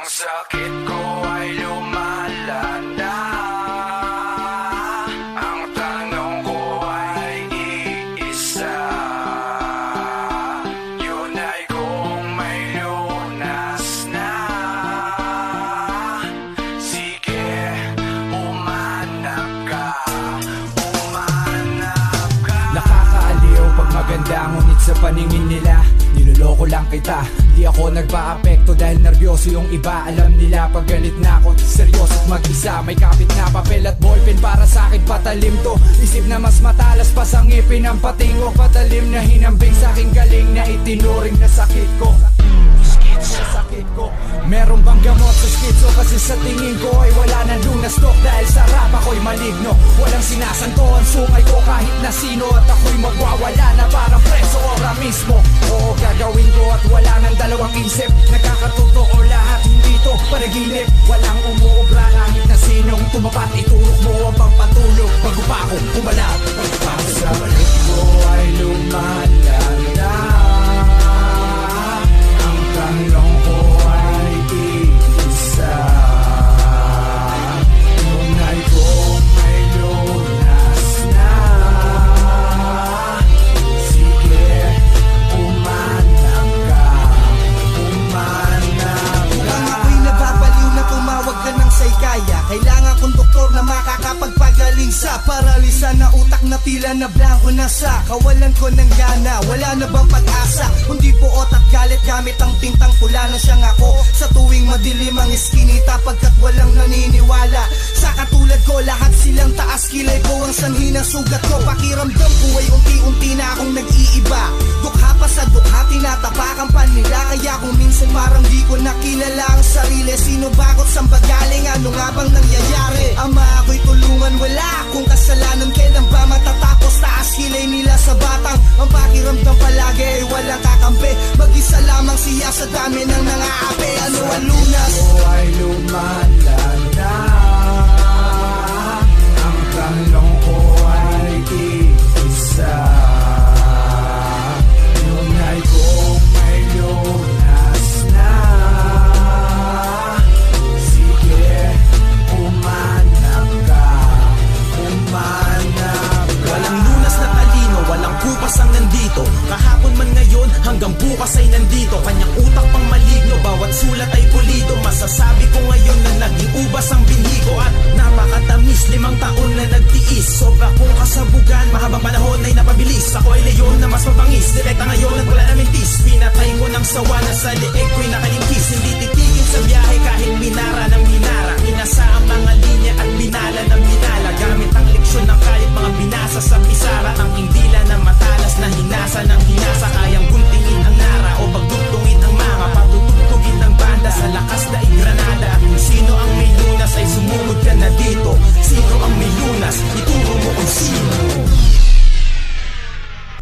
Ang sakit ko ay lumalala. Ang tanong ko ay iisa. Yun ay kung may lunas na. Sige, umanap ka. Umanap ka. Nakakaaliw pag maganda, ngunit sa paningin nila niloloko lang kita. Di ako nagpa-apekto dahil nervyoso yung iba. Alam nila pag galit na ako, seryoso at mag-isa. May kapit na papel at ballpen para sa akin patalim to. Isip na mas matalas pa sa ngipin ang patingo. Patalim na hinambing sa aking galing na itinuring na sakit ko. Meron bang gamot sa schizo? Kasi sa tingin ko ay wala na lunas dok. Dahil sa rap ako'y maligno. Walang sinasanto ang sungay ko kahit na sino. At ako'y magwawala na parang preso ora mismo. Oo, gagawin ko at wala nang dalawang isip. Nakakatotoo lahat, hindi to panaginip. Walang umuubra kahit na sinong tumapat. Iturok mo ang pangpatulog bago pa ako umalap. Ang sakit ko ay lumalala. Ang tanong ko ay iisa. Yun ay kung may lunas na. Sige, umanap ka. Umanap ka. Mukhang ako'y nababaliw na tumawag ka ng saykaya. Kailangan kong doktor na makakapagpagaling sa paralisa na utak na tila na blanco na sa kawalan ko ng gana. Wala na bang pag-asa? Kundi puot at galit gamit ang tintang pula na siyang ako. Sa tuwing madilim ang iskinita pagkat walang naniniwala. Sa katulad ko lahat silang taas kilay ko ang sanhi ng sugat ko. Pakiramdam ko ay unti-unti na akong nag-iiba. Dukha pa sa dukha tinatapakan pa nila. Kaya kung minsan parang di ko nakilala ang sarili. Sino bakit saan ba galing? Ano nga bang nangyayari? Ama ako'y tulungan, wala akong kasalanan. Kailan ba matatapos? Taas kilay nila sa batang. Ang pakiramdam palagi ay walang kakampi. Mag-isa lamang siya sa dami ng nangaapi. Ano ang lunas? Ako ay lumalala. Ang tanong ko ay iisa. Yun ay kung may lunas na. Sige, umanap ka. Umanap ka. Walang lunas na talino, walang kupas ang nandito. Kahapon man ngayon, hanggang bukas ay nandito. Kanyang utak pang maligno, bawat sulat ay pulido. Masasabi ko ngayon na naging ubas ang binhi ko. At napakatamis, 5 taon na nagtiis. Sobra kong kasabugan, mahabang panahon ay napabilis. Ako ay leyon na mas mabangis, direkta ngayon at wala na mentis. Pinatay ko ng sawa na sa leeg ko'y nakalingkis. Hindi titis